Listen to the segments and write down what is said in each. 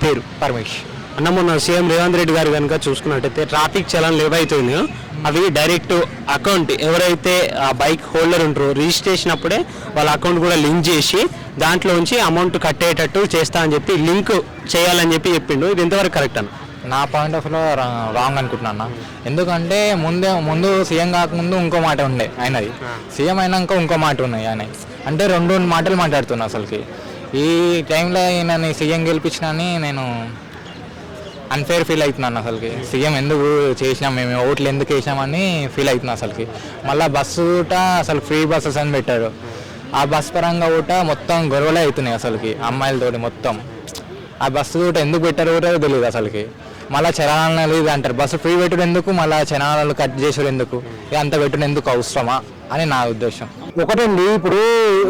పేరు? పరమేష్. అన్న మొన్న సీఎం రేవంత్ రెడ్డి గారు కనుక చూసుకున్నట్టయితే ట్రాఫిక్ చలాన్లు ఏవైతున్నాయో అవి డైరెక్ట్ అకౌంట్ ఎవరైతే ఆ బైక్ హోల్డర్ ఉంటారో రిజిస్ట్రేషన్ అప్పుడే వాళ్ళ అకౌంట్ కూడా లింక్ చేసి దాంట్లో నుంచి అమౌంట్ కట్టేటట్టు చేస్తా అని చెప్పి లింక్ చేయాలని చెప్పి చెప్పిండు. ఇది ఎంతవరకు కరెక్ట్ అన్న? నా పాయింట్ ఆఫ్ వ్యూలో రాంగ్ అనుకుంటున్నా. ఎందుకంటే ముందు సీఎం కాకముందు ఇంకో మాట ఉండే ఆయనది, సీఎం అయినాక ఇంకో మాట ఉన్నాయి ఆయన. అంటే రెండు మాటలు మాట్లాడుతున్నా. అసలుకి ఈ టైంలో ఈయనని సీఎం గెలిపించినని నేను అన్ఫేర్ ఫీల్ అవుతున్నాను. అసలుకి సీఎం ఎందుకు చేసినాం, మేము ఓట్లు ఎందుకు వేసినామని ఫీల్ అవుతున్నాం. అసలుకి మళ్ళీ బస్సు కూడా అసలు ఫ్రీ బస్సెస్ అని పెట్టారు. ఆ బస్ పరంగా కూడా మొత్తం గొడవలే అవుతున్నాయి. అసలుకి అమ్మాయిలతోటి మొత్తం ఆ బస్సు కూడా ఎందుకు పెట్టారు కూడా తెలియదు. అసలుకి మళ్ళీ చలానాలు ఇది అంటారు, బస్సు ఫ్రీ పెట్టుడు ఎందుకు, మళ్ళీ చలానాలు కట్ చేసాడు ఎందుకు, అంత పెట్టుడు ఎందుకు అవసరమా అని నా ఉద్దేశం. ఒకటండి, ఇప్పుడు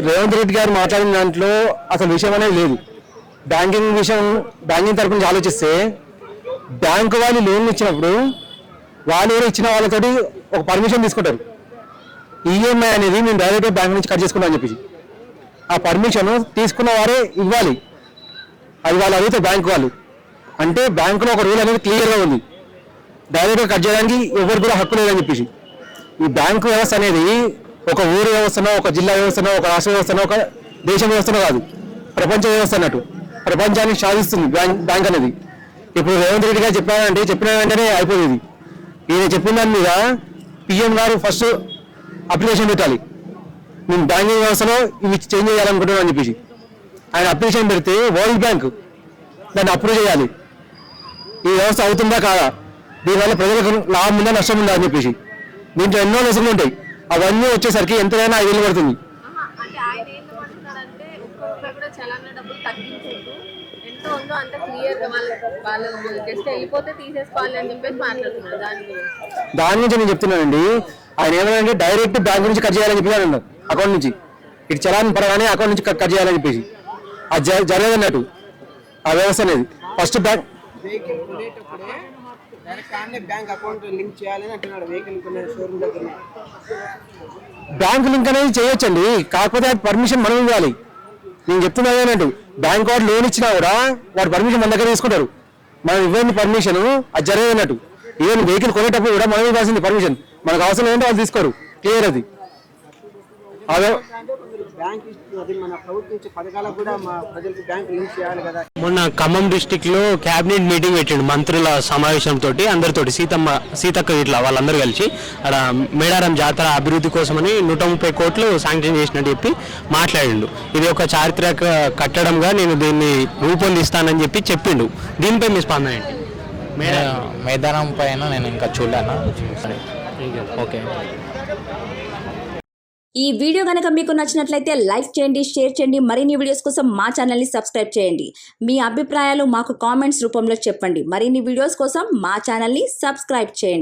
రేవంత్ రెడ్డి గారు మాట్లాడిన దాంట్లో అసలు విషయం అనేది లేదు. బ్యాంకింగ్ తరఫు నుంచి ఆలోచిస్తే బ్యాంకు వాళ్ళు లోన్లు ఇచ్చినప్పుడు వాళ్ళు ఇచ్చిన వాళ్ళతోటి ఒక పర్మిషన్ తీసుకుంటారు. ఈఎంఐ అనేది మేము డైరెక్ట్గా బ్యాంక్ నుంచి కట్ చేసుకుంటాం అని చెప్పేసి ఆ పర్మిషన్ తీసుకున్న వారే ఇవ్వాలి. అది వాళ్ళు అడిగితే బ్యాంకు వాళ్ళు, అంటే బ్యాంకులో ఒక రూల్ అనేది క్లియర్గా ఉంది, డైరెక్ట్గా కట్ చేయడానికి ఎవరు కూడా హక్కు లేదని చెప్పేసి. ఈ బ్యాంకు వ్యవస్థ అనేది ఒక ఊరు వ్యవస్థనో, ఒక జిల్లా వ్యవస్థనో, ఒక రాష్ట్ర వ్యవస్థనో, ఒక దేశ వ్యవస్థనో కాదు, ప్రపంచ వ్యవస్థ అన్నట్టు. ప్రపంచాన్ని సాధిస్తుంది బ్యాంక్ అనేది. ఇప్పుడు రేవంత్ రెడ్డి గారు చెప్పిన వెంటనే అయిపోయింది. ఈయన చెప్పిన దాని మీద పిఎం గారు ఫస్ట్ అప్లికేషన్ పెట్టాలి, మేము బ్యాంకింగ్ వ్యవస్థలో ఇవి చేంజ్ చేయాలనుకుంటున్నాం అని చెప్పేసి. ఆయన అప్లికేషన్ పెడితే వరల్డ్ బ్యాంక్ దాన్ని అప్రూవ్ చేయాలి. ఈ వ్యవస్థ అవుతుందా కాదా, దీనివల్ల ప్రజలకు లాభం ఉందా నష్టం ఉందా అని చెప్పేసి. దీంట్లో ఎన్నో లెసన్లు ఉంటాయి. అవన్నీ వచ్చేసరికి ఎంతైనా 5 ఏళ్ళు పడుతుంది. దాని నుంచి నేను చెప్తున్నానండి, ఆయన ఏమైనా డైరెక్ట్ బ్యాంక్ నుంచి కట్ చేయాలని చెప్పి అకౌంట్ నుంచి ఇటు చలాన్ పరగానే అకౌంట్ నుంచి కట్ చేయాలని చెప్పేసి అది జరగదన్నట్టు ఆ వ్యవస్థ అనేది. ఫస్ట్ బ్యాంక్ బ్యాంక్ లింక్ అనేది చేయొచ్చండి, కాకపోతే అది పర్మిషన్ మనం ఇవ్వాలి. నేను చెప్తున్నా అన్నట్టు, బ్యాంక్ వాడు లోన్ ఇచ్చినా కూడా వాడు పర్మిషన్ మన దగ్గర తీసుకుంటారు. మనం ఇవ్వండి పర్మిషన్, అది జరగదన్నట్టు. ఈవెన్ వెహికల్ కొనేటప్పుడు కూడా మనం ఇవ్వాల్సింది పర్మిషన్. మనకు అవసరం ఏంటో వాళ్ళు తీసుకోరు, క్లియర్ అది. మొన్న ఖమ్మం డిస్టిక్ లో క్యాబినెట్ మీటింగ్ పెట్టిండు మంత్రుల సమావేశంతో అందరితో, సీతక్క ఇట్లా వాళ్ళందరూ కలిసి అక్కడ మేడారం జాతర అభివృద్ధి కోసమని 130 కోట్లు శాంక్షన్ చేసినట్టు చెప్పి మాట్లాడిండు. ఇది ఒక చారిత్రక కట్టడంగా నేను దీన్ని రూపొందిస్తానని చెప్పి చెప్పిండు. దీనిపై మీ స్పందన ఏంటి? మేడారం పైన నేను ఇంకా చూడలేను. ఓకే, ఈ వీడియో కనుక మీకు నచ్చినట్లయితే లైక్ చేయండి, షేర్ చేయండి. మరిన్ని వీడియోస్ కోసం మా ఛానల్ని సబ్స్క్రైబ్ చేయండి. మీ అభిప్రాయాలు మాకు కామెంట్స్ రూపంలో చెప్పండి. మరిన్ని వీడియోస్ కోసం మా ఛానల్ని సబ్స్క్రైబ్ చేయండి.